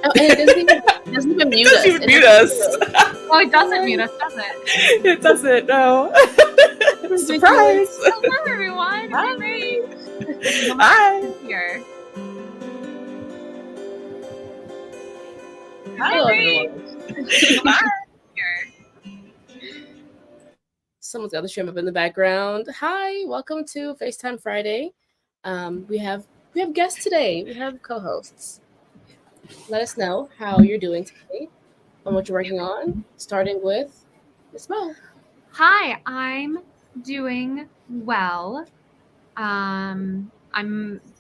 Oh, and it doesn't even mute us. It doesn't even mute us. Oh, it doesn't mute us, does it? It doesn't, no. Surprise! Hello, everyone. Hi. Hi. Here. Hello, everyone. Hi. Here. Someone's got the stream up in the background. Hi, welcome to FaceTime Friday. We have guests today. We have co-hosts. Let us know how you're doing today and what you're working on. Starting with Miss Mo. Hi, I'm doing well. I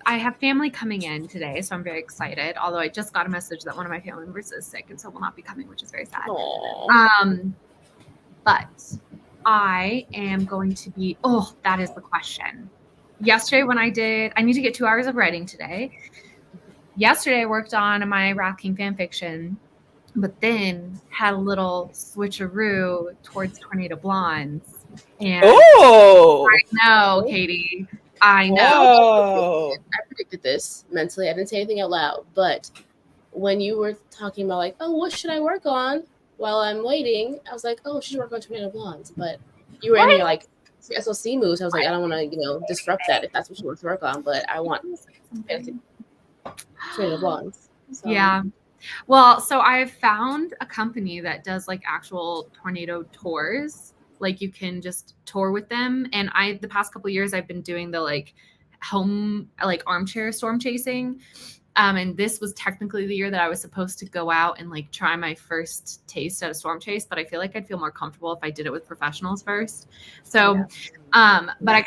have family coming in today, so I'm very excited. Although I just got a message that one of my family members is sick and so will not be coming, which is very sad. Aww. But I am going to be. Oh, that is the question. Yesterday, when I need to get 2 hours of writing today. Yesterday, I worked on my Wrath King fan fiction, but then had a little switcheroo towards Tornado Blondes. And Oh! I know, Katie. I know. Whoa. I predicted this mentally. I didn't say anything out loud, but when you were talking about like, oh, what should I work on while I'm waiting? I was like, oh, she should work on Tornado Blondes. But you were in here like SLC moves. I was like, I don't want to, disrupt that if that's what she wants to work on. But I want Tornado Blondes. So. Yeah. Well, so I've found a company that does like actual tornado tours. Like you can just tour with them. And the past couple of years, I've been doing the like home, like armchair storm chasing. And this was technically the year that I was supposed to go out and like try my first taste at a storm chase. But I feel like I'd feel more comfortable if I did it with professionals first. So, but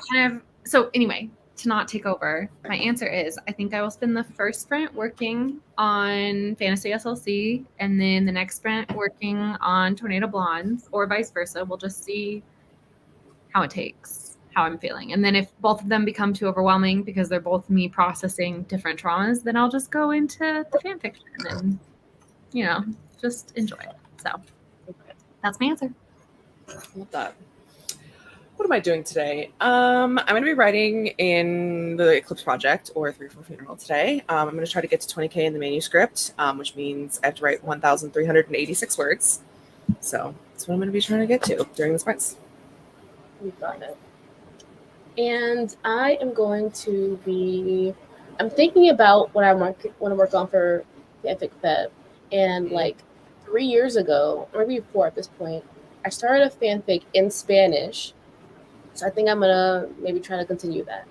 so anyway, to not take over, my answer is I think I will spend the first sprint working on Fantasy SLC and then the next sprint working on Tornado Blondes or vice versa. We'll just see how it takes, how I'm feeling. And then if both of them become too overwhelming because they're both me processing different traumas, then I'll just go into the fan fiction and, just enjoy it. So that's my answer. Love that. What am I doing today? I'm going to be writing in the Eclipse Project or 3-4 Funeral today. I'm going to try to get to 20K in the manuscript, which means I have to write 1,386 words. So that's what I'm going to be trying to get to during the sprints. We've got it. And I am going to be. I'm thinking about what I want to work on for Fanfic Feb, and like 3 years ago, or maybe 4 at this point, I started a fanfic in Spanish. So I think I'm gonna maybe try to continue that.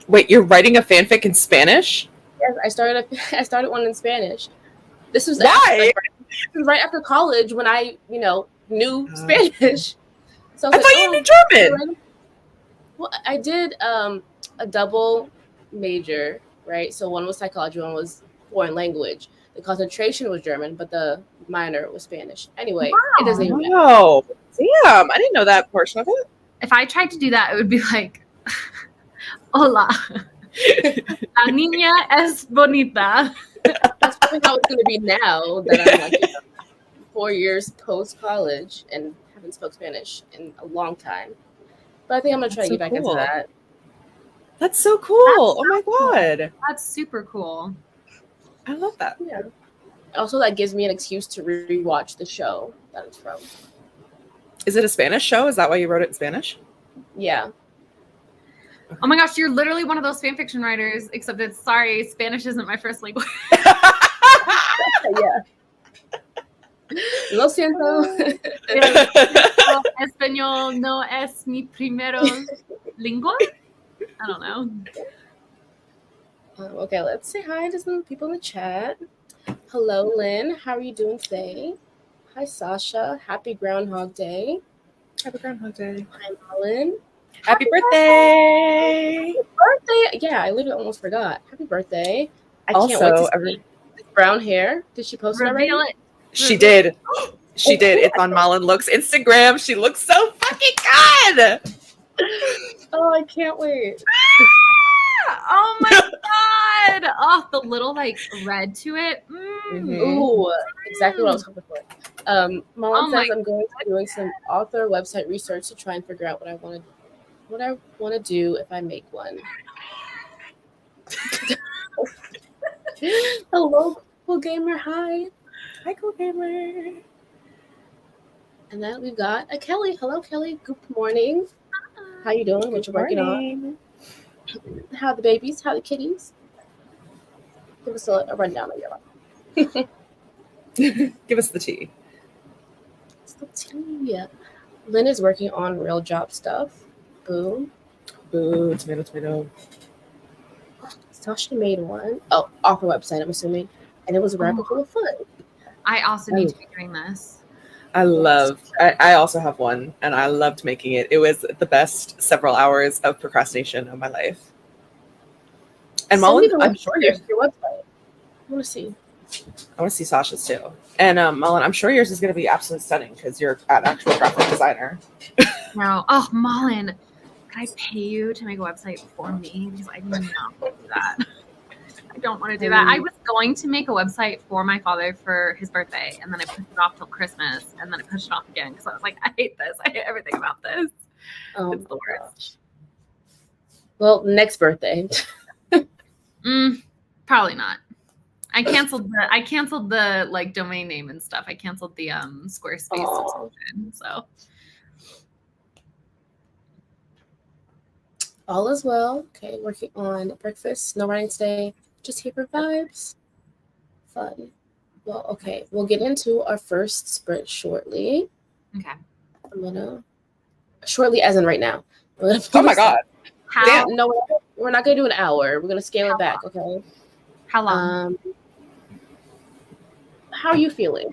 Wait, you're writing a fanfic in Spanish? Yes, I started one in Spanish. This was Why? right after college when I knew Spanish. So I thought you knew German. Well, I did a double major, right? So one was psychology, one was foreign language. The concentration was German, but the minor was Spanish. Anyway, It doesn't even matter. Oh, damn! I didn't know that portion of it. If I tried to do that, it would be like, hola, la niña es bonita. That's probably how it's going to be now that I'm like 4 years post-college and haven't spoke Spanish in a long time. But I think I'm going to try to get back into that. That's so cool. My God. That's super cool. I love that. Yeah. Also, that gives me an excuse to rewatch the show that it's from. Is it a Spanish show? Is that why you wrote it in Spanish? Yeah. Oh my gosh, you're literally one of those fan fiction writers, except Spanish isn't my first language. Yeah. Lo siento. Español no es mi primero lengua? I don't know. Okay, let's say hi to some people in the chat. Hello, Lynn. How are you doing today? Hi, Sasha. Happy Groundhog Day. Happy Groundhog Day. Hi, Malin. Happy birthday. Happy birthday. Yeah, I literally almost forgot. Happy birthday. I can't wait to see brown hair. Did she post it already? She did. She did. It's on Malin Looks Instagram. She looks so fucking good. Oh, I can't wait. Oh my God. Oh, the little like red to it. Ooh, exactly what I was hoping for. Malin says I'm going to be doing some author website research to try and figure out what I want to do if I make one. Hello, Cool Gamer, hi. Hi, cool gamer. And then we've got a Kelly. Hello, Kelly. Good morning. How you doing? What you working on? How are the babies? How are the kitties? Give us a rundown of your life. Give us the tea. It's the tea. Lynn is working on real job stuff. Boom. Boo, tomato, tomato. Sasha made one. Oh, off her website, I'm assuming. And it was a rabbit full of fun. I also need to be doing this. I also have one, and I loved making it. It was the best several hours of procrastination of my life. And Send me Mullen, the I'm link sure to yours. your website. I want to see. I want to see Sasha's too. And Mullen, I'm sure yours is going to be absolutely stunning because you're an actual graphic designer. No. Oh, Mullen, could I pay you to make a website for me? Because I do not want to do that. I don't want to do that. I was going to make a website for my father for his birthday, and then I pushed it off till Christmas, and then I pushed it off again because I was like, I hate this. I hate everything about this. It's the worst. Gosh. Well, next birthday. Probably not. I canceled the like domain name and stuff. I canceled the Squarespace subscription. So all is well. Okay, working on breakfast. No writing today. Just here for vibes. Fun. Well, okay. We'll get into our first sprint shortly. okay. I'm gonna shortly, as in right now. Oh my god! How No, we're not gonna do an hour. We're gonna scale it back. Okay. how long? How are you feeling?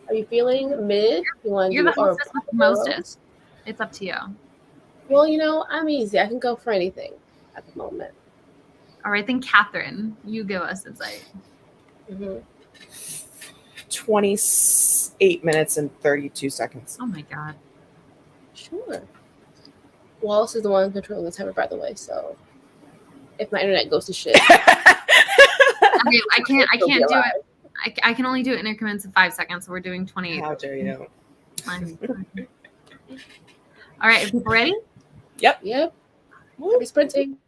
Are you feeling mid? You want to You're do the hostess with the mostest. It's up to you. Well, I'm easy. I can go for anything at the moment. All right, then Catherine, you give us insight. 28 minutes and 32 seconds. Oh my god. Sure. Wallace is the one controlling the timer, by the way. So if my internet goes to shit, Okay, I can't do it. I can only do it in increments of 5 seconds, so we're doing 28. How dare you? Fine. All right, ready? Yep. Happy sprinting.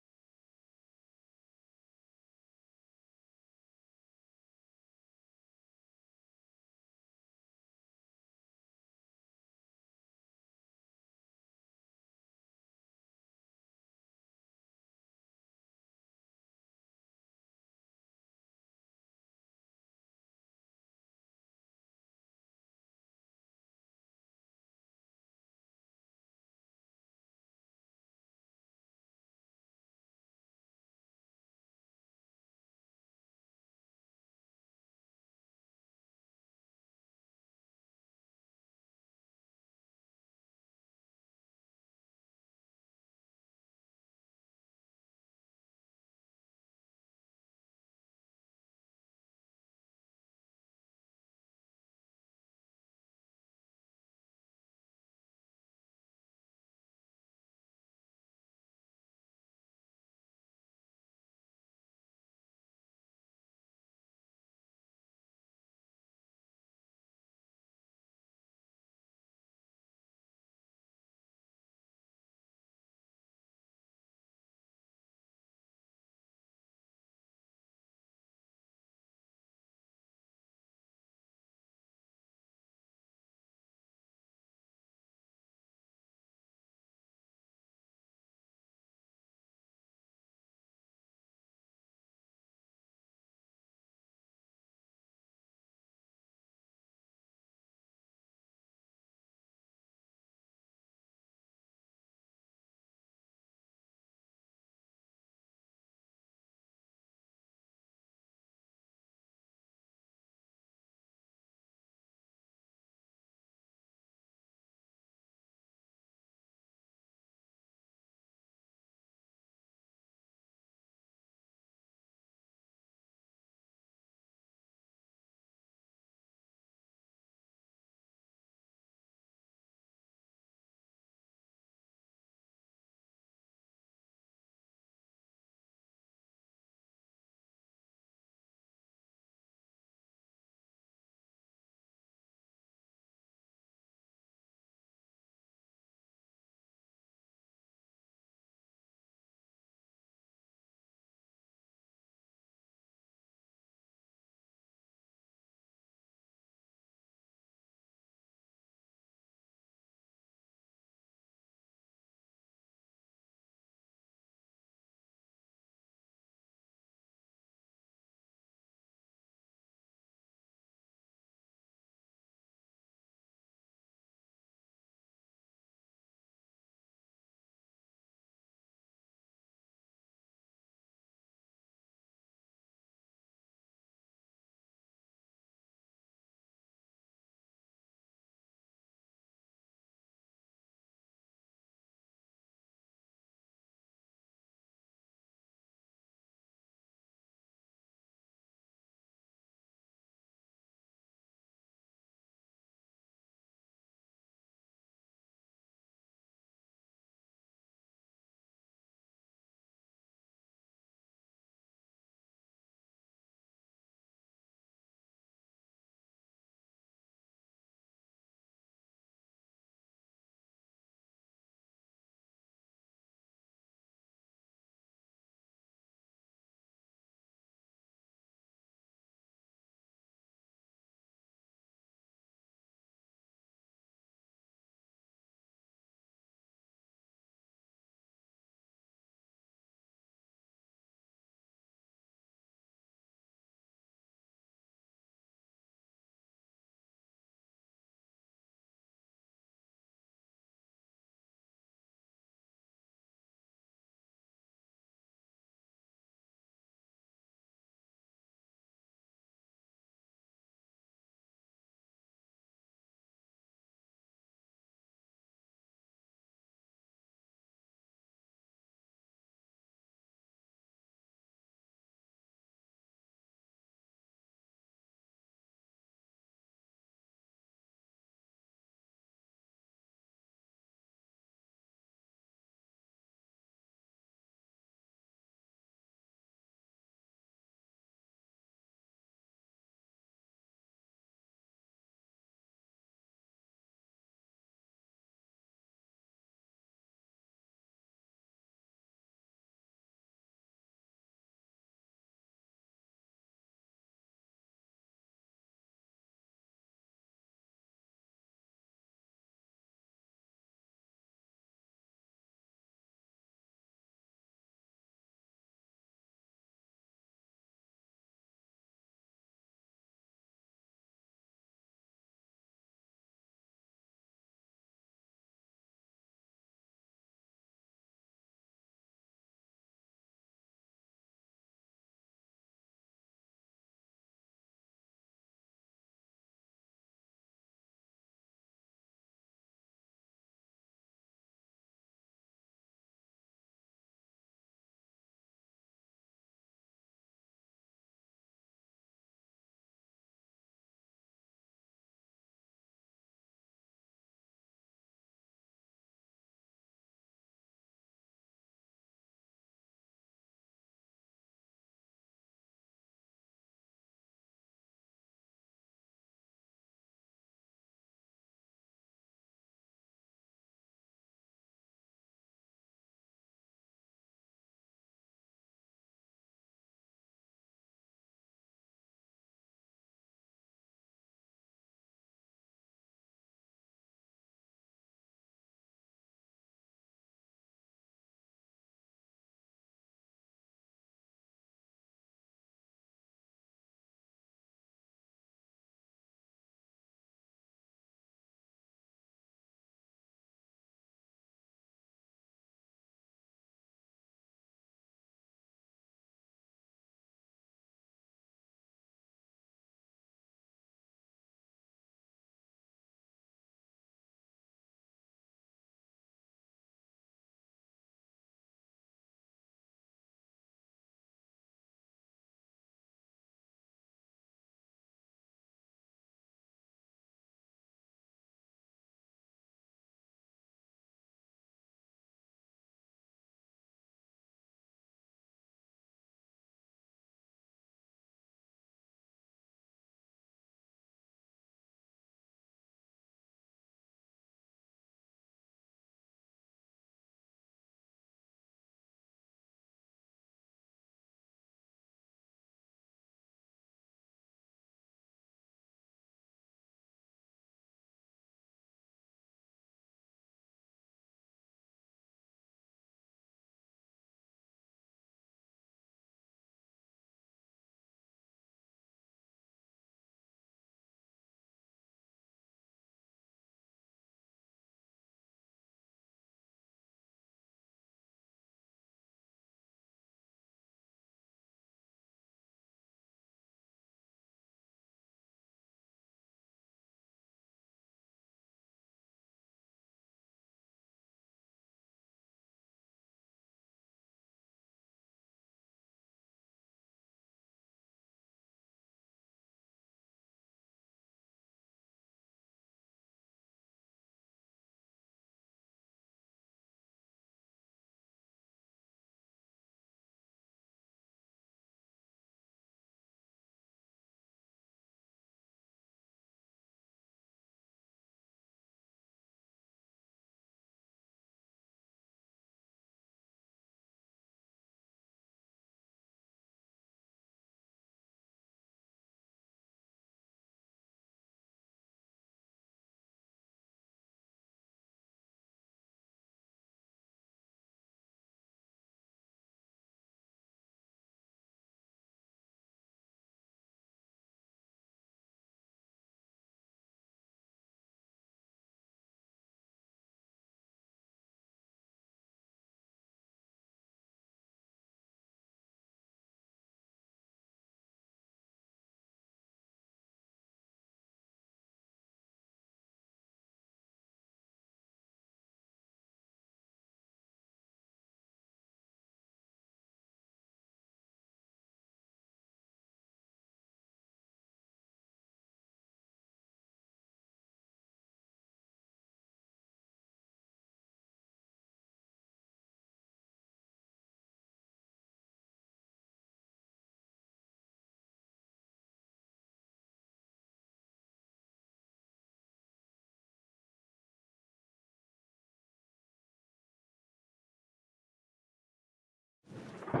All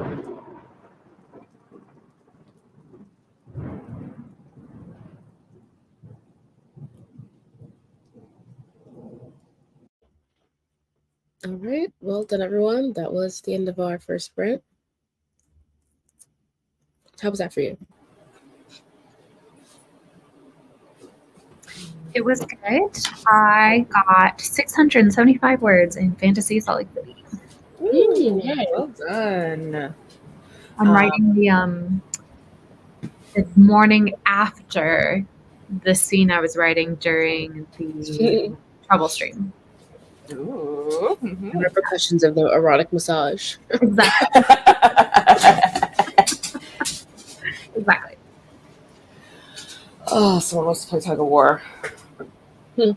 right. Well done, everyone. That was the end of our first sprint. How was that for you? It was good. I got 675 words in Fantasy Salt Lake City. Nice. Well done. I'm writing the morning after the scene I was writing during the Trouble Stream. Ooh. The repercussions of the erotic massage. Exactly. Exactly. Oh, someone wants to play tug of war. Hmm.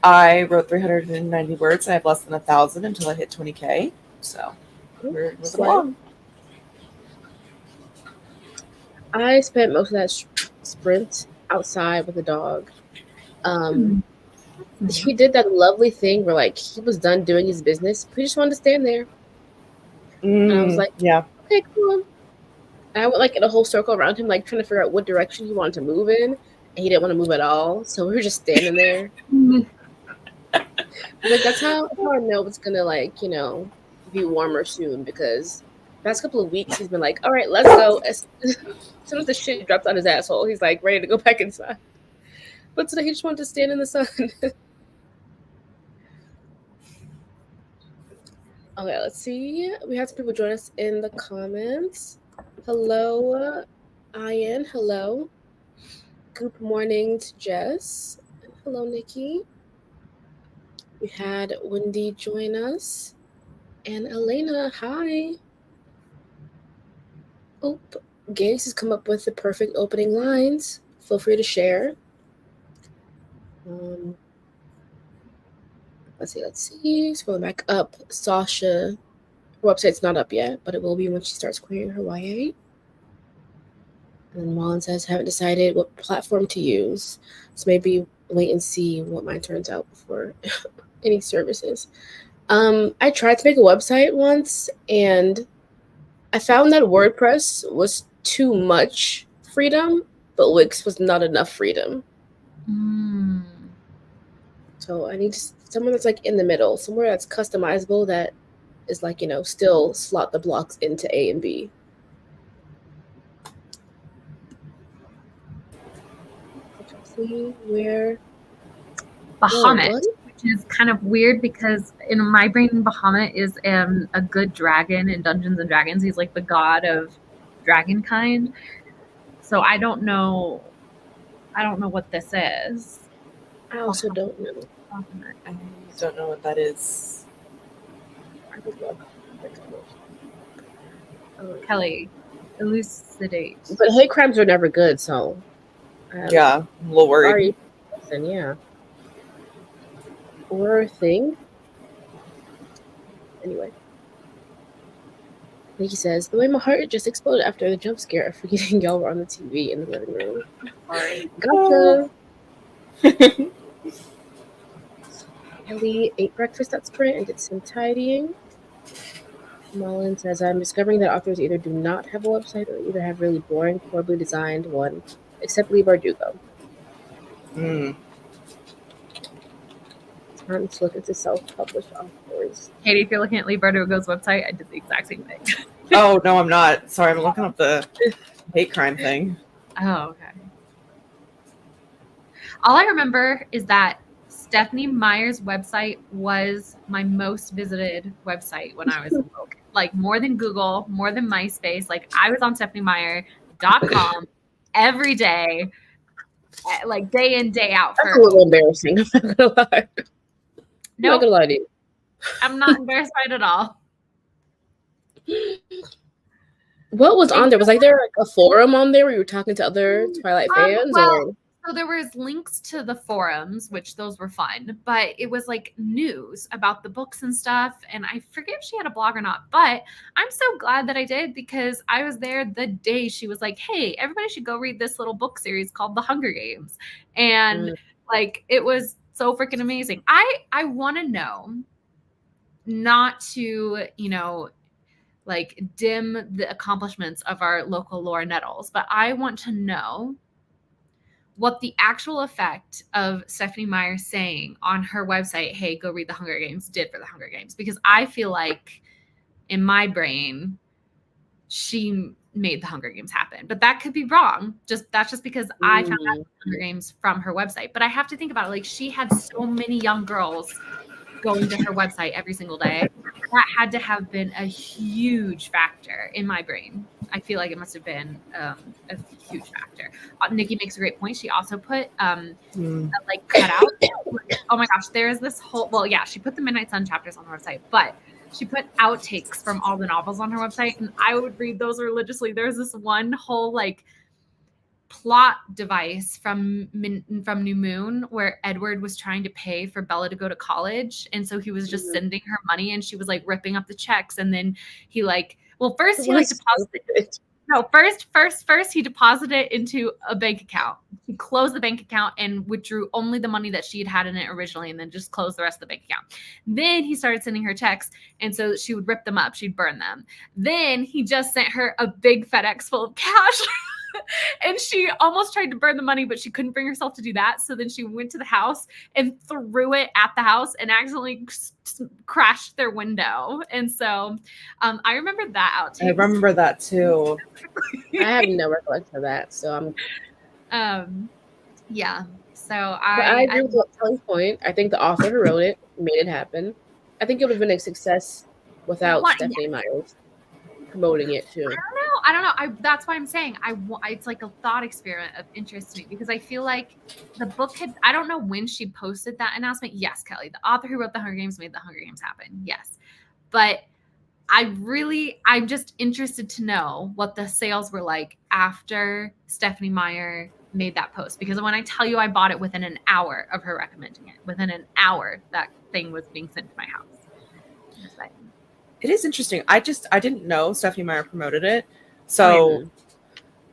I wrote 390 words. I have less than 1,000 until I hit 20K. So we're moving along. I spent most of that sprint outside with the dog. He did that lovely thing where, like, he was done doing his business, but he just wanted to stand there. And I was like, yeah. Okay, cool. And I went like in a whole circle around him, like trying to figure out what direction he wanted to move in, and he didn't want to move at all. So we were just standing there. Like that's how I know it's gonna, like, you know, be warmer soon, because the past couple of weeks he's been like, all right, let's go. As soon as the shit drops on his asshole, he's like ready to go back inside. But today he just wanted to stand in the sun. Okay, let's see. We have some people join us in the comments. Hello, Ian. Hello. Good morning to Jess. Hello, Nikki. We had Wendy join us. And Elena, hi. Oh, Gaze has come up with the perfect opening lines. Feel free to share. Let's see. Scrolling back up. Sasha, her website's not up yet, but it will be when she starts querying her YA. And Wallen says, haven't decided what platform to use. So maybe wait and see what mine turns out before any services. I tried to make a website once, and I found that WordPress was too much freedom, but Wix was not enough freedom. So I need someone that's like in the middle, somewhere that's customizable, that is like, you know, still slot the blocks into A and B. See where Bahamut, which is kind of weird because in my brain, Bahamut is a good dragon in Dungeons and Dragons. He's like the god of dragonkind. So I don't know what this is. I also don't know. I don't know what that is. Kelly, elucidate. But hate crimes are never good, so yeah, I'm a little worried. Yeah. Or thing. Anyway. Nikki says, the way my heart just exploded after the jump scare of forgetting y'all were on the TV in the living room. Sorry. Gotcha. Ellie ate breakfast at Sprint and did some tidying. Mullen says, I'm discovering that authors either do not have a website or either have really boring, horribly designed one, except Lee Bardugo. Time to look into self-published authors. Katie, if you're looking at Lee Bardugo's website, I did the exact same thing. Oh, no, I'm not. Sorry, I'm looking up the hate crime thing. Oh, okay. All I remember is that Stephanie Meyer's website was my most visited website when I was in Vogue. Like more than Google, more than MySpace. Like I was on StephanieMeyer.com every day, like day in, day out. That's a little embarrassing. I'm not gonna lie. No, I'm not gonna lie to you. I'm not embarrassed by it at all. What was on there? Was like there like a forum on there where you were talking to other Twilight fans? So there was links to the forums, which those were fun, but it was like news about the books and stuff. And I forget if she had a blog or not, but I'm so glad that I did, because I was there the day she was like, hey, everybody should go read this little book series called The Hunger Games. And like, it was so freaking amazing. I want to know, not to, you know, like dim the accomplishments of our local Laura Nettles, but I want to know what the actual effect of Stephenie Meyer saying on her website, hey, go read the Hunger Games, did for the Hunger Games. Because I feel like in my brain, she made the Hunger Games happen. But that could be wrong. That's just because I found out the Hunger Games from her website. But I have to think about it. Like, she had so many young girls going to her website every single day. That had to have been a huge factor in my brain. I feel like it must have been a huge factor. Nikki makes a great point. She also put like cut out. Oh my gosh, there's this whole, well, yeah, she put the Midnight Sun chapters on her website, but she put outtakes from all the novels on her website, and I would read those religiously. There's this one whole like plot device from New Moon where Edward was trying to pay for Bella to go to college, and so he was just sending her money, and she was like ripping up the checks, and then he like, well, first he like deposited. No, first he deposited it into a bank account. He closed the bank account and withdrew only the money that she had in it originally, and then just closed the rest of the bank account. Then he started sending her checks, and so she would rip them up. She'd burn them. Then he just sent her a big FedEx full of cash. And she almost tried to burn the money, but she couldn't bring herself to do that. So then she went to the house and threw it at the house and accidentally crashed their window. And so I remember that outtake. I remember that too. I have no recollection of that. So yeah. So I agree with Kelly's point. I think the author who wrote it made it happen. I think it would have been a success without Stephenie Meyer promoting it too. I don't know. That's why I'm saying it's like a thought experiment of interest to me, because I feel like the book I don't know when she posted that announcement. Yes, Kelly, the author who wrote the Hunger Games made the Hunger Games happen. Yes. But I'm just interested to know what the sales were like after Stephenie Meyer made that post, because when I tell you I bought it within an hour of her recommending it, within an hour, that thing was being sent to my house. It is interesting. I didn't know Stephenie Meyer promoted it. So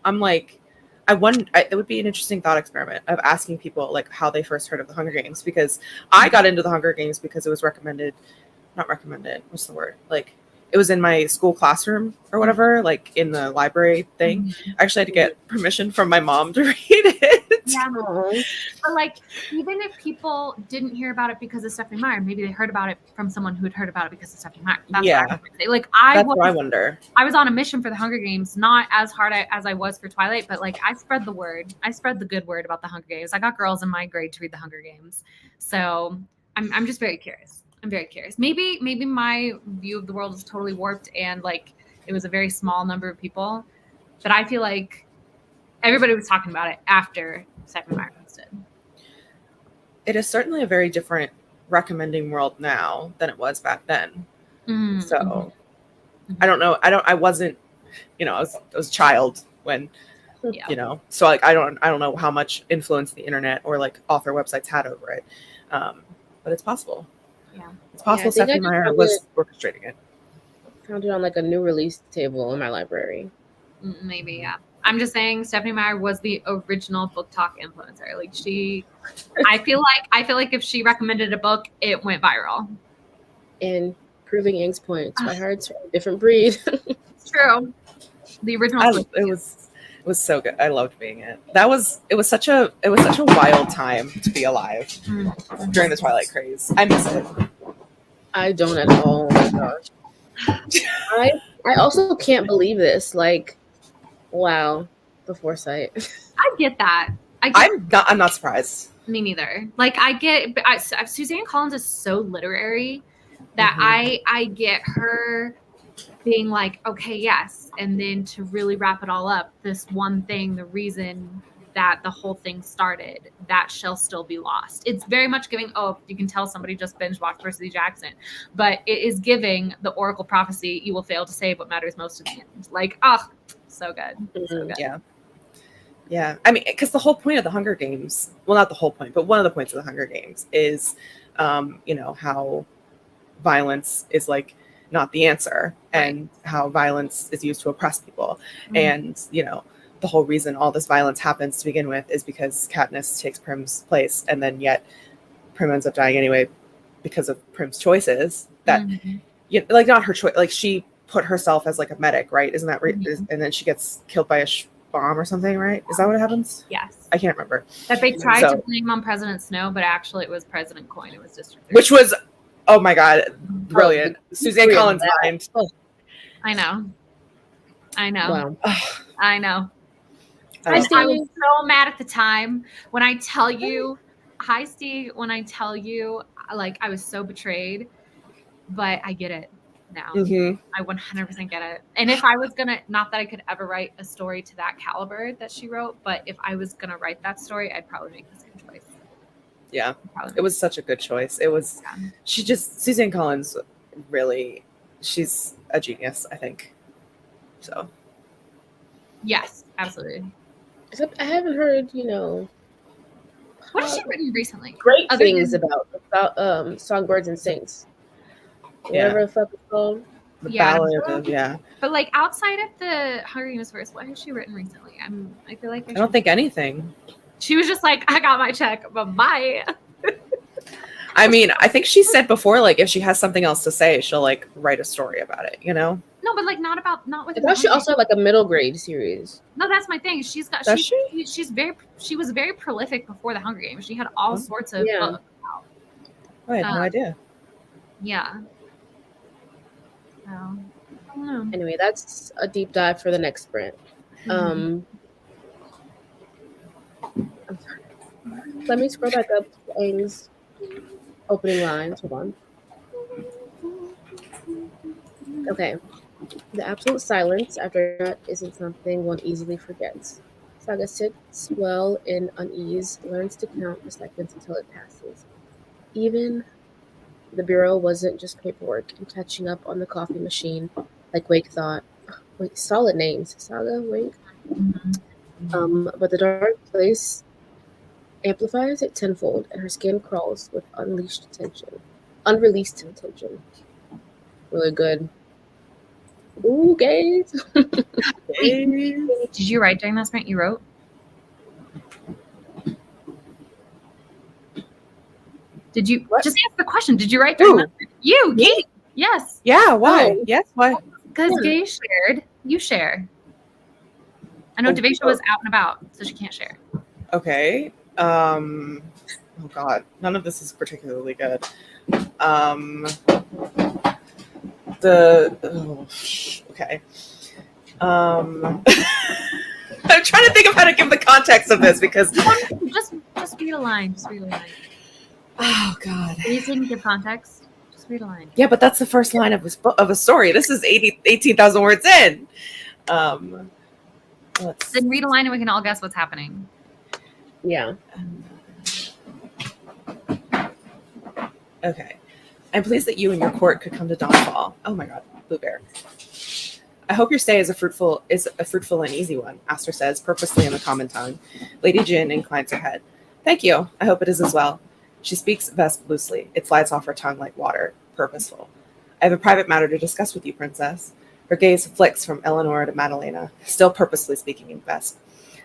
I'm like, it would be an interesting thought experiment of asking people like how they first heard of the Hunger Games, because I got into the Hunger Games because it was not recommended. What's the word? Like, it was in my school classroom or whatever, like in the library thing. Mm-hmm. I actually had to get permission from my mom to read it. Yeah, but like, even if people didn't hear about it because of Stephenie Meyer, maybe they heard about it from someone who had heard about it because of Stephenie Meyer. That's what I would say. Like, I wonder. I was on a mission for the Hunger Games, not as hard as I was for Twilight, but like, I spread the word. I spread the good word about the Hunger Games. I got girls in my grade to read the Hunger Games. So I'm just very curious. I'm very curious. Maybe my view of the world is totally warped, and like, it was a very small number of people, but I feel like everybody was talking about it after Stephenie Meyer posted. It is certainly a very different recommending world now than it was back then. Mm-hmm. So I don't know. I wasn't, I was a child when, so like, I don't know how much influence the internet or like author websites had over it. But it's possible. Yeah. It's possible Stephenie Meyer was orchestrating it. Found it on like a new release table in my library. Maybe, yeah. I'm just saying Stephenie Meyer was the original book talk influencer. Like, I feel like if she recommended a book, it went viral. And proving Ink's point, Twilight's a different breed. It's true. The original. It was so good. I loved being it. It was such a wild time to be alive during the Twilight craze. I miss it. I don't at all. Oh my gosh. I also can't believe this. Like, wow, the foresight. I get that. I'm not surprised. Me neither. Like, I get, but Suzanne Collins is so literary that I get her being like, okay, yes, and then to really wrap it all up, this one thing, the reason that the whole thing started, that shall still be lost. It's very much giving, you can tell somebody just binge watched Percy Jackson, but it is giving the Oracle prophecy, you will fail to save what matters most in the end. Like, so good. So good. Yeah. I mean, because the whole point of the Hunger Games, well, not the whole point, but one of the points of the Hunger Games is, how violence is like not the answer, and how violence is used to oppress people. And, the whole reason all this violence happens to begin with is because Katniss takes Prim's place, and then yet Prim ends up dying anyway because of Prim's choices that, like, not her choice. Like, she put herself as like a medic, right? Isn't that right? And then she gets killed by a bomb or something, right? Is that what happens? Yes. I can't remember. That they tried to blame on President Snow, but actually it was President Coin. It was District 30. Which was, oh my God, brilliant. Suzanne Collins' mind. I know. Wow. I know. Hi, I was Steve. so mad at the time when I tell you, hi Steve, when I tell you, like, I was so betrayed, but I get it now. I 100% get it. And if I was gonna, not that I could ever write a story to that caliber that she wrote, but if I was gonna write that story, I'd probably make the same choice. Yeah, it was such a good choice. It was, Suzanne Collins, really, she's a genius, I think. So. Yes, absolutely. Except I haven't heard, what has she written recently? Great things about Songbirds and Saints. Whatever the fuck it's called. The ballad of, But like outside of the Hunger Games verse, what has she written recently? I feel like I don't think anything. She was just like, I got my check, but bye. I mean, I think she said before, like, if she has something else to say, she'll like write a story about it, No, but like not with. I thought she also had like a middle grade series. No, that's my thing. She was very prolific before the Hunger Games. She had all sorts of books out. I had no idea. Yeah. So, I don't know. Anyway, that's a deep dive for the next sprint. I'm sorry. Let me scroll back up to Aang's opening lines. Hold on. Okay. The absolute silence after that isn't something one easily forgets. Saga sits well in unease, learns to count the seconds until it passes. Even the bureau wasn't just paperwork and catching up on the coffee machine, like Wake thought. Wait, solid names. Saga, Wake. But the dark place amplifies it tenfold, and her skin crawls with unreleased tension. Really good. Ooh, gays. Did you write during that sprint? You wrote? Did you just answer the question? Did you write during that sprint? You, Katie. Yes. Yeah. Why? Yes. Why? Because Gay shared. You share. I know Devasia was out and about, so she can't share. Okay. Oh God, none of this is particularly good. Okay. I'm trying to think of how to give the context of this because just read a line. Just read a line. Oh God. Are you taking good context? Just read a line. Yeah, but that's the first line of a story. This is 18,000 words in. Then read a line and we can all guess what's happening. Yeah. Okay. I'm pleased that you and your court could come to Dawnfall. Oh my God, Blue Bear. I hope your stay is a fruitful and easy one, Aster says, purposely in the common tongue. Lady Jin inclines her head. Thank you. I hope it is as well. She speaks Vesp loosely. It slides off her tongue like water, purposeful. I have a private matter to discuss with you, Princess. Her gaze flicks from Eleanor to Madalena, still purposely speaking in Vesp.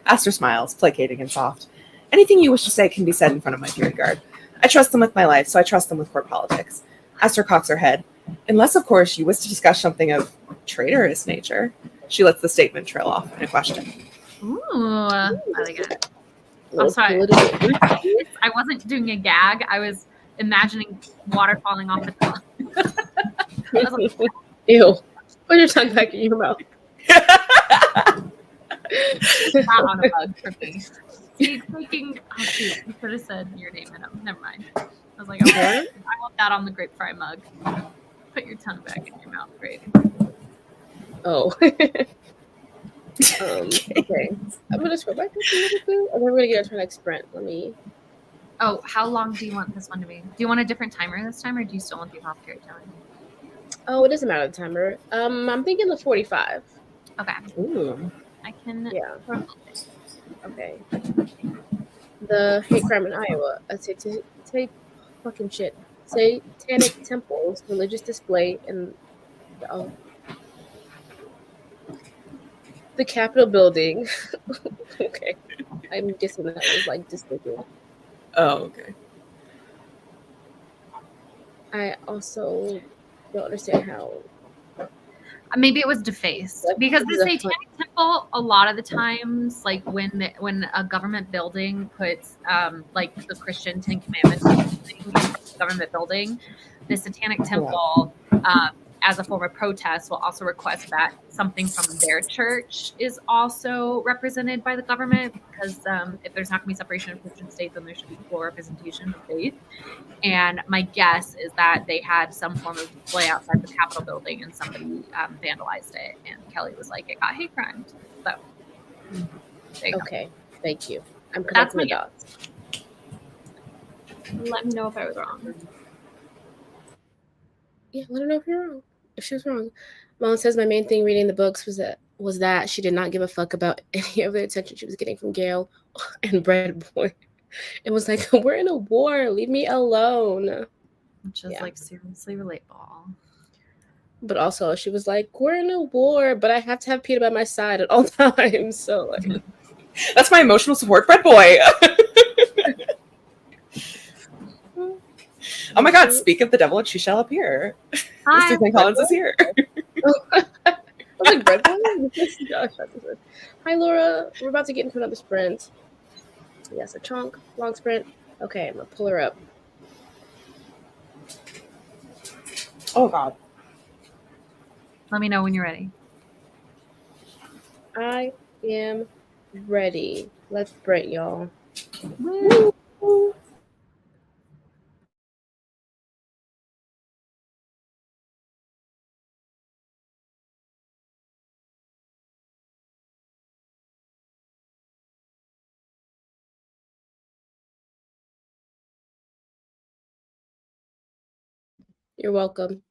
Aster smiles, placating and soft. Anything you wish to say can be said in front of my period guard. I trust them with my life, so I trust them with court politics. Aster cocks her head. Unless, of course, you wish to discuss something of traitorous nature. She lets the statement trail off in a question. Ooh, I like it. I'm sorry. I wasn't doing a gag. I was imagining water falling off the tongue. Ew. Put your tongue back in your mouth. Not on a mug for me. He's taking. Oh, shoot. You could have said your name in them. Never mind. I was like, okay, I want that on the grape fry mug. Put your tongue back in your mouth. Great. Oh. Okay. I'm going to scroll back a little bit, and then we're going to get into our next sprint. Oh, how long do you want this one to be? Do you want a different timer this time, or do you still want the off-period time? Oh, it doesn't matter the timer. I'm thinking the 45. Okay. Ooh. I can. Yeah. Okay. The hate crime in Iowa. Fucking shit. Satanic temples, religious display, and the Capitol building. Okay. I'm guessing that was like disfigured. Oh, okay. I also don't understand how Maybe it was defaced Like, because this the is a Satanic Temple, a lot of the times, like when a government building puts like the Christian Ten Commandments in front of the government building, the Satanic Temple, as a form of protest, will also request that something from their church is also represented by the government because if there's not going to be separation of church and state, then there should be equal representation of faith. And my guess is that they had some form of display outside the Capitol building and somebody vandalized it. And Kelly was like, it got hate crimed. So there you okay. Thank you. I'm That's connecting my the guess. dots. go. Let me know if I was wrong. Yeah, let her know if you're wrong. If she was wrong. Mom says my main thing reading the books was that she did not give a fuck about any of the attention she was getting from Gail and Bread Boy. It was like, we're in a war. Leave me alone. Which is like seriously relatable. But also, she was like, we're in a war, but I have to have Peter by my side at all times. So, like, That's my emotional support, Bread Boy. Oh my God! Speak of the devil, and she shall appear. Hi. Mr. Collins is here. I was like, Bread Boy? Hi, Laura. We're about to get into another sprint. Yes, a chunk, long sprint. Okay, I'm gonna pull her up. Oh God. Let me know when you're ready. I am ready. Let's sprint, y'all. Woo. You're welcome.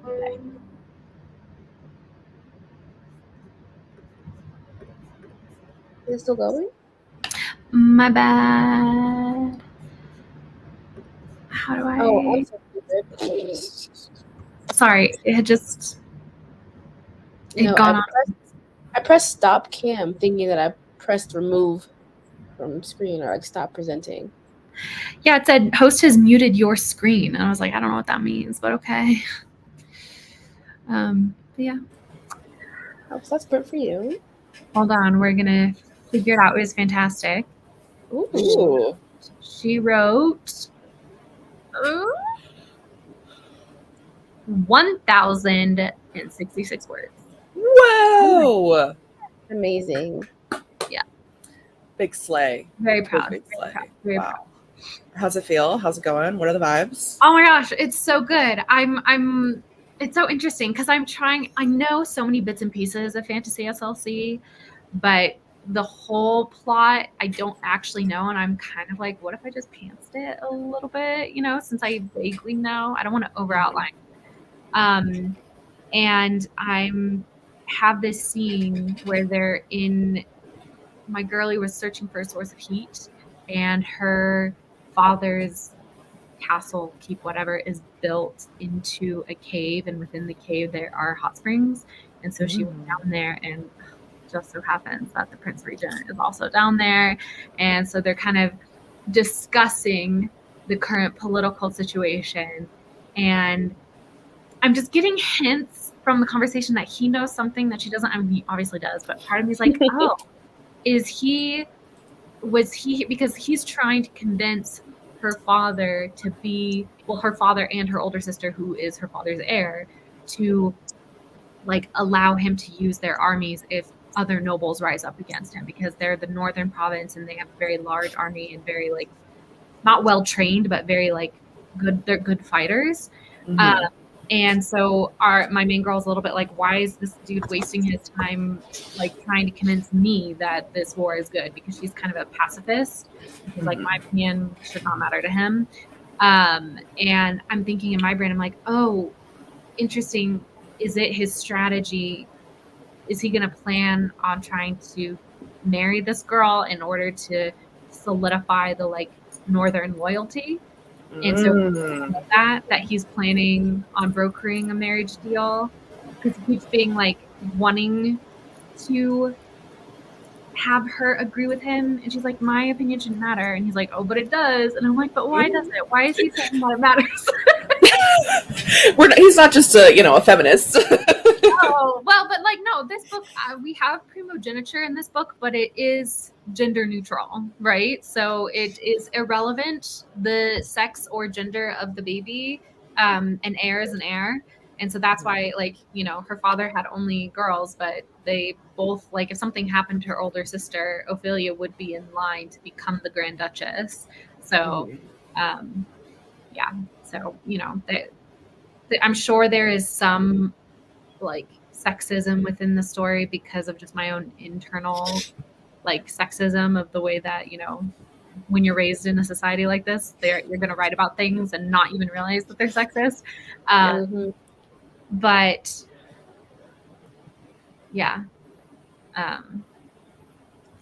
Okay. Is it still going? My bad. How do I? Oh, I'm so stupid. Sorry, it had just No, gone on. I pressed stop cam thinking that I pressed remove from screen or like stop presenting. Yeah, it said host has muted your screen, and I was like, I don't know what that means, but okay. But yeah, Oh, so that's good for you. hold on, we're gonna figure it out. It was fantastic. Ooh. Ooh. She wrote 1,066 words. Whoa! Amazing. Big slay. Very proud. Big slay. Very Wow. proud. How's it feel? How's it going? What are the vibes? Oh my gosh, it's so good. It's so interesting because I know so many bits and pieces of Fantasy SLC, but the whole plot I don't actually know, and I'm kind of like, what if I just pantsed it a little bit, since I vaguely know. I don't want to over outline. And I'm have this scene where my girlie was searching for a source of heat, and her father's castle, keep, whatever, is built into a cave, and within the cave there are hot springs. And so she went down there, and just so happens that the Prince Regent is also down there. And so they're kind of discussing the current political situation. And I'm just getting hints from the conversation that he knows something that she doesn't. I mean, he obviously does, but part of me is like, oh, was he, because he's trying to convince her father to be, her father and her older sister, who is her father's heir, to like allow him to use their armies if other nobles rise up against him, because they're the northern province and they have a very large army and very like not well trained, but very like good. They're good fighters. And so my main girl is a little bit like, why is this dude wasting his time like trying to convince me that this war is good? Because she's kind of a pacifist. She's like, my opinion should not matter to him. And I'm thinking in my brain, I'm like, oh, interesting. Is it his strategy? Is he going to plan on trying to marry this girl in order to solidify the like northern loyalty? And so that he's planning on brokering a marriage deal, because he keeps being like wanting to have her agree with him, and she's like, my opinion shouldn't matter, and he's like, oh, but it does. And I'm like, but why does it? Why is he saying that it matters? He's not just a feminist. Oh, well, but like, no, this book, we have primogeniture in this book, but it is gender neutral, right? So it is irrelevant, the sex or gender of the baby. An heir is an heir. And so that's why, like, her father had only girls, but they both, like, if something happened to her older sister, Ophelia would be in line to become the Grand Duchess. So, yeah. So, I'm sure there is some like sexism within the story because of just my own internal like sexism of the way that when you're raised in a society like this, you're going to write about things and not even realize that they're sexist. But yeah,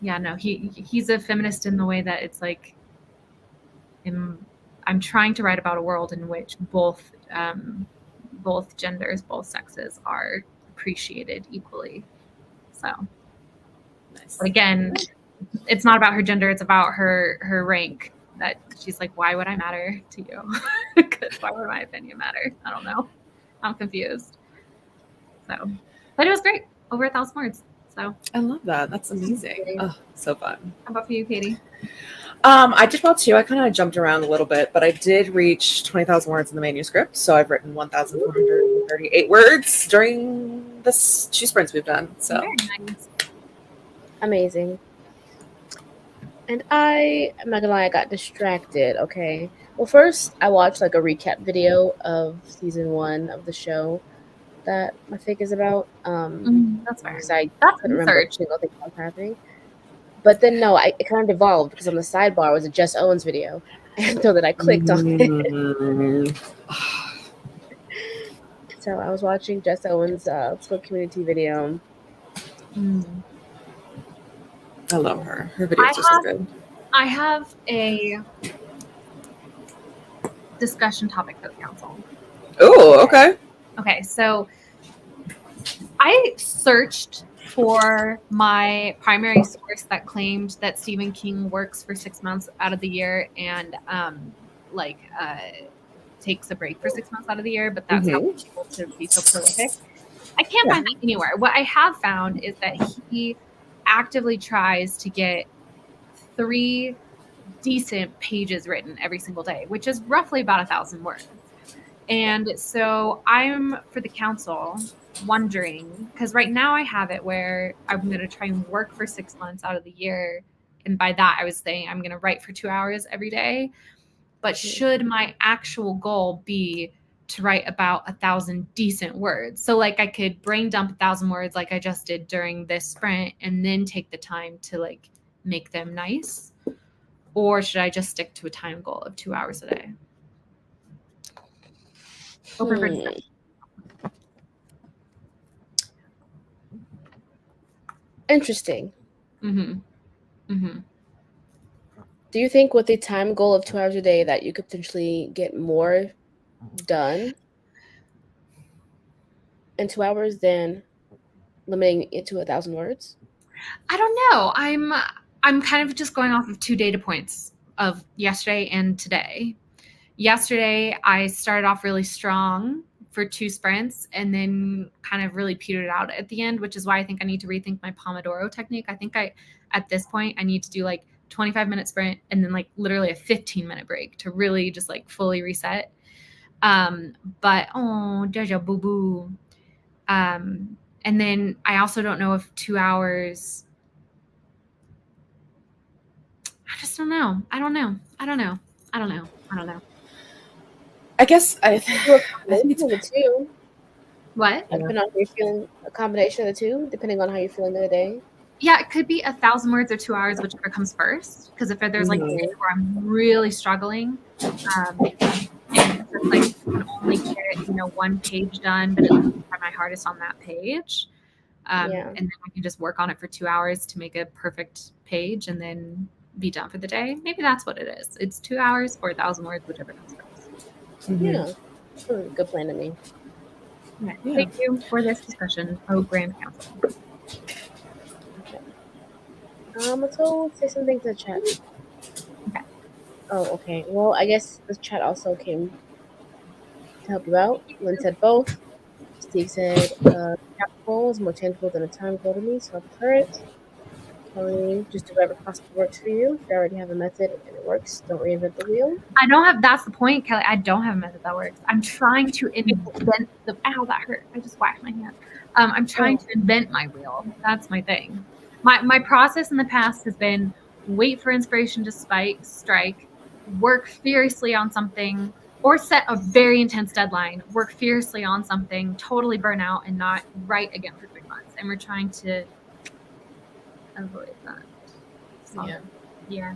no, he's a feminist in the way that it's like I'm trying to write about a world in which both genders, both sexes are appreciated equally. So, nice. But again, it's not about her gender; it's about her rank. That she's like, why would I matter to you? Because why would my opinion matter? I don't know. I'm confused. So, but it was great. Over 1,000 words. So I love that. That's amazing. Oh, so fun. How about for you, Katie? I did well too. I kind of jumped around a little bit, but I did reach 20,000 words in the manuscript. So I've written 1,438 words during this 2 sprints we've done. So very nice. Amazing. And I'm not gonna lie, I got distracted. Okay. Well, first I watched like a recap video of season 1 of the show that my fic is about. That's fair. Because I couldn't remember a single thing that was happening. But then it kind of devolved because on the sidebar was a Jess Owens video, and so then I clicked on it. tell. I was watching Jess Owens' Split Community video. I love her. Her videos are so good. I have a discussion topic for the council. Oh, okay. Okay, so I searched for my primary source that claimed that Stephen King works for 6 months out of the year and takes a break for 6 months out of the year, but that's how he's able to be so prolific. I can't find that anywhere. What I have found is that he actively tries to get 3 decent pages written every single day, which is roughly about 1,000 words. And so I'm, for the council, wondering, because right now I have it where I'm going to try and work for 6 months out of the year. And by that, I was saying I'm going to write for 2 hours every day. But should my actual goal be to write about 1,000 decent words? So like I could brain dump 1,000 words like I just did during this sprint and then take the time to like make them nice. Or should I just stick to a time goal of 2 hours a day? Open for discussion. Interesting. Mm-hmm. Do you think with a time goal of 2 hours a day that you could potentially get more done in 2 hours than limiting it to 1,000 words? I don't know. I'm kind of just going off of 2 data points of yesterday and today. Yesterday, I started off really strong for 2 sprints and then kind of really petered out at the end, which is why I think I need to rethink my Pomodoro technique. I think at this point, I need to do like 25-minute sprint and then like literally a 15-minute break to really just like fully reset. But Jaja boo boo. And then I also don't know if 2 hours. I just don't know. I don't know. I guess I think it's the two. What? Depending on how you're feeling, a combination of the two, depending on how you're feeling the day. Yeah, it could be 1,000 words or 2 hours, whichever comes first. Because if there's like a day where I'm really struggling, and just like can only get 1 page done, but at least try my hardest on that page, and then I can just work on it for 2 hours to make a perfect page, and then be done for the day. Maybe that's what it is. It's 2 hours or 1,000 words, whichever comes first. Yeah, that's a good plan to me. Right. Yeah. Thank you for this discussion, Grand Council. Okay. Let's go say something to the chat. Okay. Oh, okay. Well, I guess the chat also came to help you out. Lynn said both. Steve said cap goal is more tangible than a time goal to me, so I prefer it. Kelly, just do whatever possible works for you. If you already have a method and it works, don't reinvent the wheel. I don't have. That's the point, Kelly. I don't have a method that works. I'm trying to invent the. Ow, that hurt. I just whacked my hand. I'm trying to invent my wheel. That's my thing. My process in the past has been wait for inspiration to strike, work furiously on something, or set a very intense deadline. Work furiously on something, totally burn out, and not write again for 3 months. And we're trying to avoid that. So, yeah.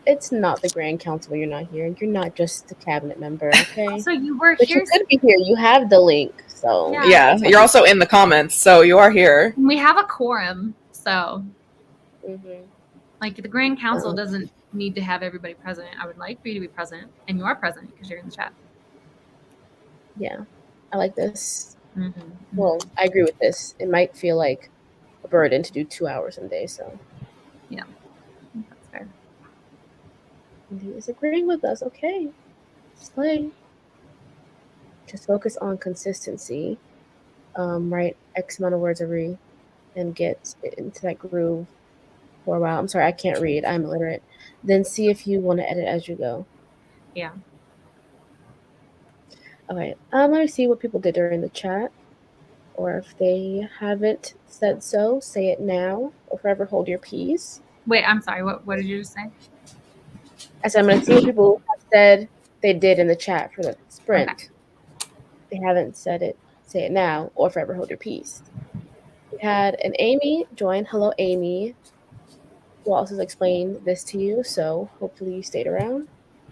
It's not the Grand Council. You're not here. You're not just a cabinet member, okay? So you were but here. You could be here. You have the link, so yeah. You're also in the comments, so you are here. We have a quorum, so like the Grand Council doesn't need to have everybody present. I would like for you to be present, and you are present because you're in the chat. Yeah, I like this. Well, I agree with this. It might feel like a burden to do 2 hours a day, so yeah, that's fair. And he is agreeing with us. Okay, slay. Just focus on consistency. Write X amount of words every, and get into that groove for a while. I'm sorry, I can't read. I'm illiterate. Then see if you want to edit as you go. Yeah. Okay. Let me see what people did during the chat. Or if they haven't said so, say it now or forever hold your peace. Wait, I'm sorry. What did you just say? I said I'm going to see what people have said they did in the chat for the sprint. Okay. If they haven't said it, say it now or forever hold your peace. We had an Amy join. Hello, Amy. Who also explained this to you, so hopefully you stayed around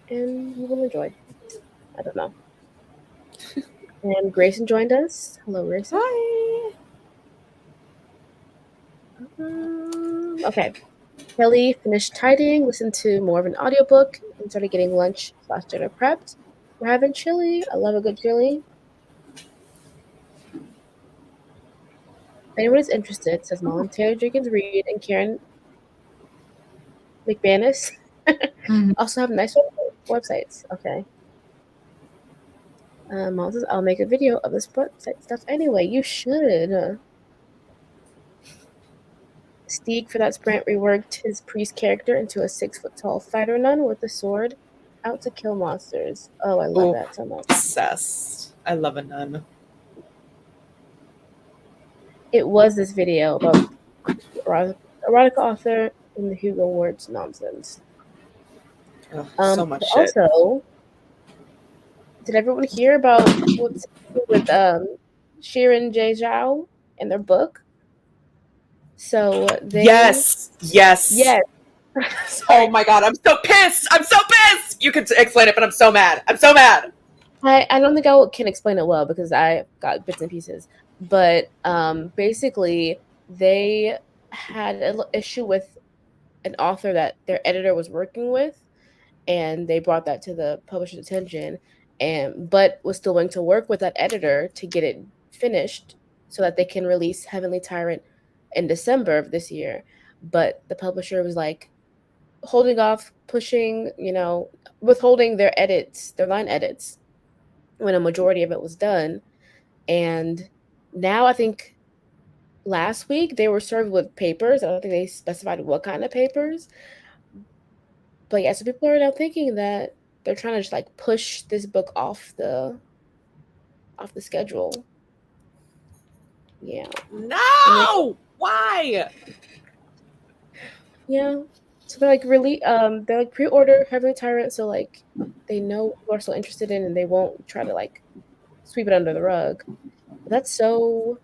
and you will enjoy. I don't know. And Grayson joined us. Hello, Grayson. Hi. Okay. Kelly finished tidying, listened to more of an audiobook, and started getting lunch/dinner prepped. We're having chili. I love a good chili. If anyone is interested, says Mullen, Taylor Jenkins Reid and Karen McManus Mhm. also have nice websites. Okay. Mullen says, I'll make a video of this website stuff anyway. You should. Steeg, for that sprint, reworked his priest character into a 6-foot-tall fighter nun with a sword out to kill monsters. Oh, I love Oh, that so much. obsessed. I love a nun. It was this video about erotic author in the Hugo Awards nonsense. Ugh, so much But shit. also, did everyone hear about what's with Shirin J. Zhao and their book? So they Yes. yes. Oh my god, I'm so pissed. I'm so pissed. You can explain it, but I'm so mad. I'm so mad. I don't think can explain it well because I got bits and pieces. But basically, they had an issue with an author that their editor was working with, and they brought that to the publisher's attention, but was still willing to work with that editor to get it finished so that they can release Heavenly Tyrant in December of this year. But the publisher was like holding off, pushing, withholding their line edits when a majority of it was done. And now I think last week they were served with papers. I don't think they specified what kind of papers. But yeah, so people are now thinking that they're trying to just like push this book off the schedule. Yeah. No. Why? Yeah. So they're like really they're like pre-order Heavenly Tyrant, so like they know people are still interested in and they won't try to like sweep it under the rug. That's so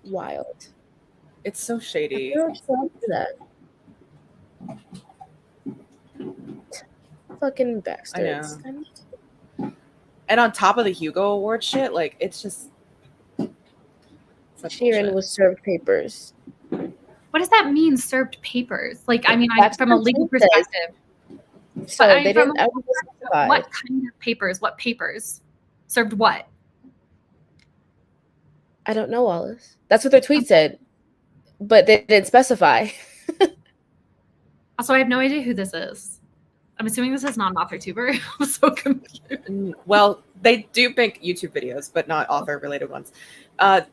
wild. It's so shady. I do that. Fucking bastards. I know. And on top of the Hugo Award shit, like it's just Sheeran was served papers. What does that mean, served papers? Like, I mean, from a legal perspective. So they didn't specify. What kind of papers? What papers? Served what? I don't know, Wallace. That's what their tweet said, but they didn't specify. Also, I have no idea who this is. I'm assuming this is not an author tuber. I'm so confused. Well, they do make YouTube videos, but not author-related ones.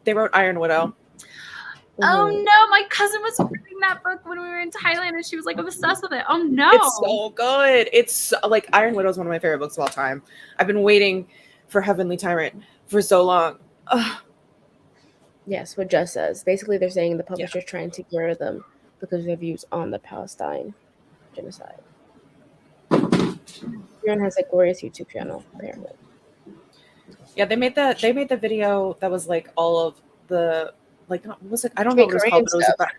They wrote Iron Widow. Oh no, my cousin was reading that book when we were in Thailand and she was like obsessed with it. Oh no. It's so good. It's like Iron Widow is one of my favorite books of all time. I've been waiting for Heavenly Tyrant for so long. Ugh. Yes, what Jess says. Basically, they're saying the publisher's trying to get rid of them because of their views on the Palestine genocide. Aaron has a glorious YouTube channel, apparently. Yeah, they made the video that was like all of the like what was it? I don't know what it was called, but it was about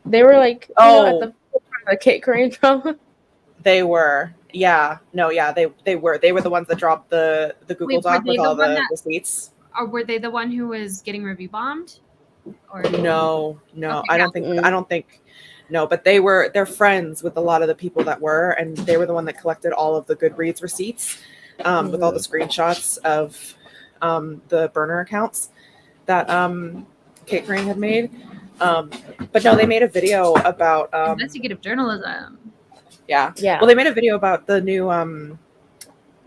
They were like at the Kate Crane drama. They were. Yeah. No, yeah, they were. They were the ones that dropped the Google Doc with all the receipts. Or were they the one who was getting review bombed? Or no. Okay, I don't think no, but they're friends with a lot of the people that were, and they were the one that collected all of the Goodreads receipts with all the screenshots of the burner accounts that Kate Crane had made. But no, they made a video about investigative journalism. Yeah. Well, they made a video about the new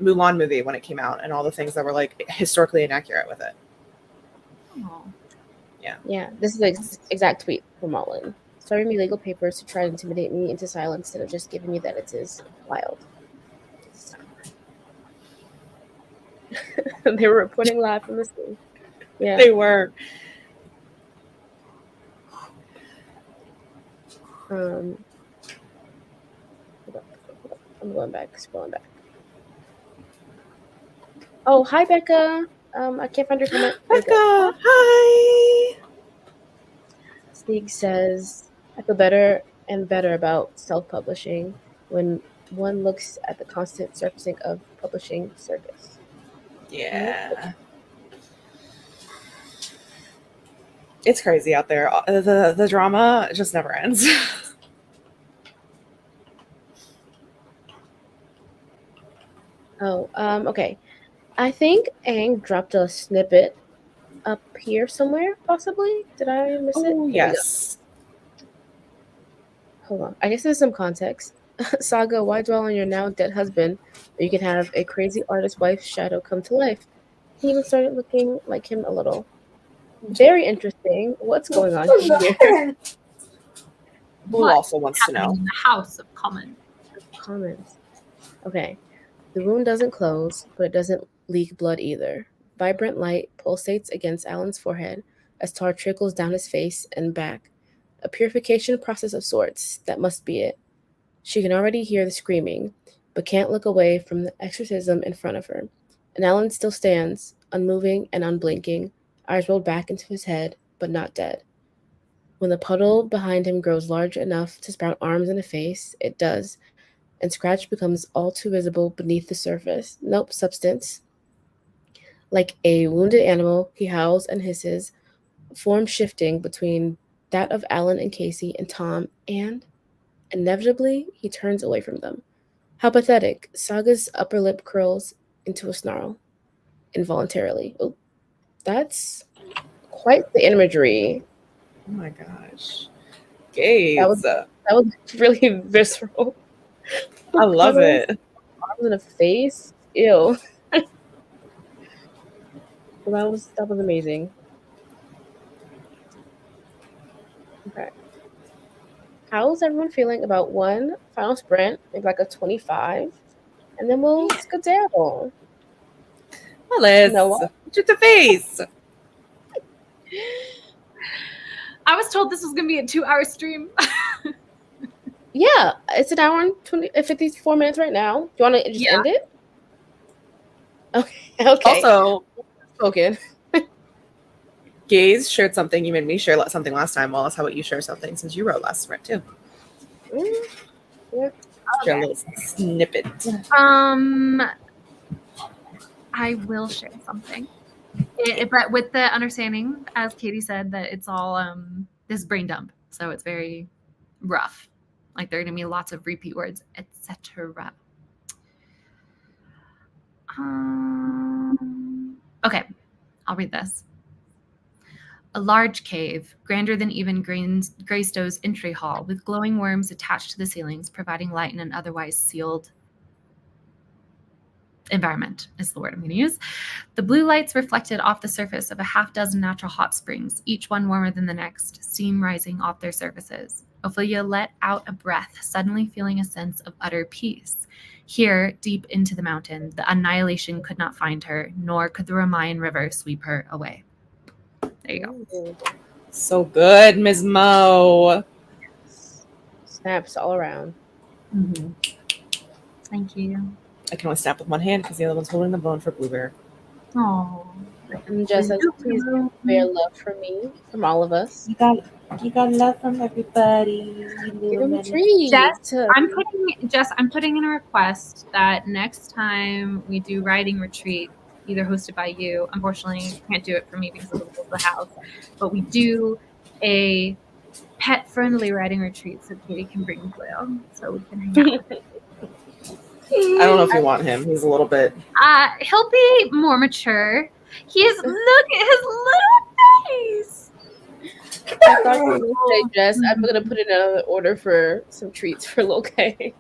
Mulan movie when it came out and all the things that were like historically inaccurate with it. Oh. Yeah. Yeah. This is the exact tweet from Mullen. Serving me legal papers to try to intimidate me into silence instead of just giving me that it is wild. They were reporting live from the scene. Yeah. They were. I'm going back, scrolling back. Oh, hi, Becca. I can't find your comment. Becca, hi. Steeg says, I feel better and better about self-publishing when one looks at the constant surfacing of publishing circus. Yeah. It's crazy out there. The drama just never ends. Oh, okay. I think Aang dropped a snippet up here somewhere, possibly. Did I miss it? Oh, Here we go. yes. Hold on. I guess there's some context. Saga, why dwell on your now dead husband? Or you can have a crazy artist wife's shadow come to life. He even started looking like him a little. Very interesting. What's going on here? Blue What also wants to happening know. in the House of Commons? Comments. Okay. The wound doesn't close, but it doesn't leak blood either. Vibrant light pulsates against Alan's forehead as tar trickles down his face and back. A purification process of sorts. That must be it. She can already hear the screaming, but can't look away from the exorcism in front of her. And Alan still stands, unmoving and unblinking, eyes rolled back into his head, but not dead. When the puddle behind him grows large enough to sprout arms and a face, it does, and Scratch becomes all too visible beneath the surface. Nope, substance. Like a wounded animal, he howls and hisses, form shifting between that of Alan and Casey and Tom, and inevitably he turns away from them. How pathetic. Saga's upper lip curls into a snarl, involuntarily. Oh, that's quite the imagery. Oh my gosh. That was Gaze. that was really visceral. I love it. Arms in a face. Ew. That was amazing. Okay. How's everyone feeling about one final sprint, maybe like a 25, and then we'll skedaddle. Alice. You know what? Shoot the face. I was told this was going to be a 2-hour stream. Yeah, it's an hour and 54 minutes right now. Do you want to just end it? Okay. Okay. Also, spoken. Gaze shared something. You made me share something last time. Wallace, how about you share something since you wrote last sprint too? Yeah. Share a little snippet. I will share something. But with the understanding, as Katie said, that it's all this brain dump. So it's very rough. Like there are going to be lots of repeat words, etc. Okay, I'll read this. A large cave, grander than even Greystow's entry hall, with glowing worms attached to the ceilings, providing light in an otherwise sealed environment is the word I'm going to use. The blue lights reflected off the surface of a half dozen natural hot springs, each one warmer than the next, steam rising off their surfaces. Ophelia let out a breath, suddenly feeling a sense of utter peace. Here, deep into the mountain, the annihilation could not find her, nor could the Ramayan River sweep her away. There you go. So good, Ms. Mo. Snaps all around. Mm-hmm. Thank you. I can only snap with one hand because the other one's holding the bone for Bluebear. Oh. And just as please bear love from me, from all of us. You got love from everybody. Give him a treat. I'm putting in a request that next time we do writing retreat, either hosted by you, unfortunately you can't do it for me because of the rules of the house, but we do a pet-friendly writing retreat so Katie can bring Blue so we can hang out. I don't know if you want him. He's a little bit. He'll be more mature. Look at his little face. I thought you were going to say, Jess, I'm going to put in another order for some treats for Lil K.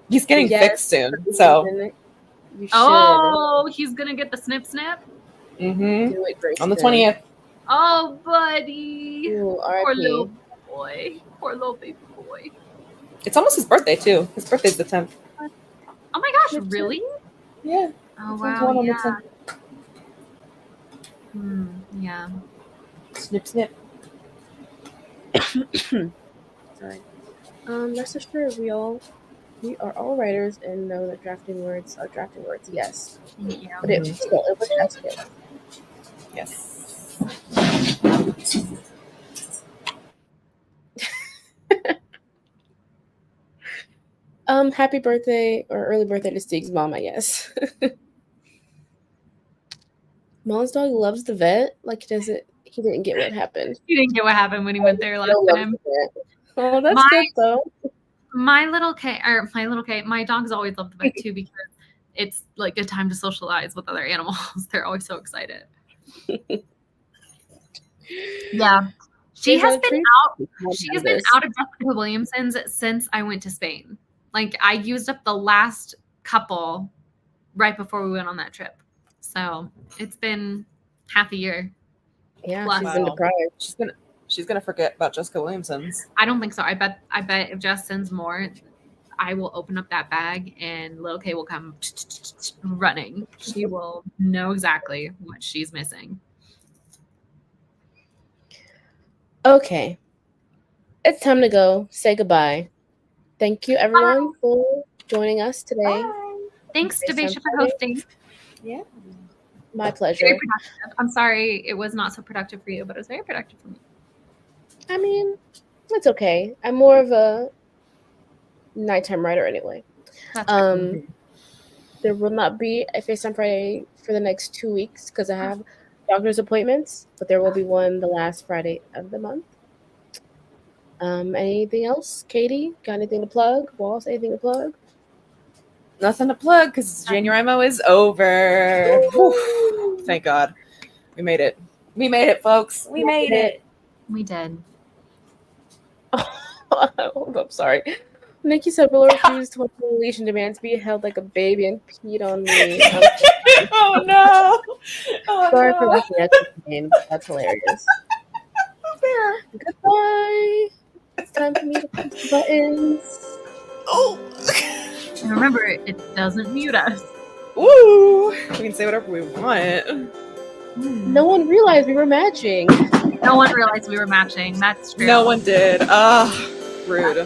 He's getting fixed soon, so. You should. Oh, he's going to get the snip snip? Mm-hmm. Do it, Grace. On the 20th. Oh, buddy. Ooh, poor little boy. Poor little baby boy. It's almost his birthday, too. His birthday's the 10th. Oh my gosh, really? Yeah. Oh, wow, yeah. Yeah. Snip, snip. Sorry. Rest assured, we are all writers and know that drafting words are drafting words. Yes. Thank you. But it was tested. Yes. Happy birthday or early birthday to Steve's mom, I guess. Mom's dog loves the vet. Like he didn't get what happened. You didn't get what happened when he went there last Still loves time. the vet. Oh, that's good though. My dog's always loved the vet too because it's like a time to socialize with other animals. They're always so excited. Yeah. She has been out of Jessica Williamson's since I went to Spain. Like I used up the last couple right before we went on that trip. So it's been half a year. Yeah, plus. she's been deprived. She's gonna forget about Jessica Williamson's. I don't think so. I bet if Jess sends more, I will open up that bag and little Kay will come running. She will know exactly what she's missing. Okay. It's time to go. Say goodbye. Thank you everyone for joining us today. Thanks, Devasia, for hosting. Yeah. My pleasure. Very productive. I'm sorry it was not so productive for you, but it was very productive for me. I mean, it's okay. I'm more of a nighttime writer anyway. That's There will not be a FaceTime Friday for the next 2 weeks because I have doctor's appointments, but there will be one the last Friday of the month. Anything else? Katie, got anything to plug? Walls, anything to plug? Nothing to plug because January is over. Whew. Thank God. We made it. We made it, folks. We made it. We did. Hold up, sorry. Nikki said Willow refused to watch the leash and demand to be held like a baby and peed on me. Oh no! Oh, Sorry no. for laughing at the name, but that's hilarious. Goodbye. It's time for me to push the buttons. Oh! And remember, it doesn't mute us. Woo! We can say whatever we want. No one realized we were matching. No one realized we were matching. That's true. No one did. Rude.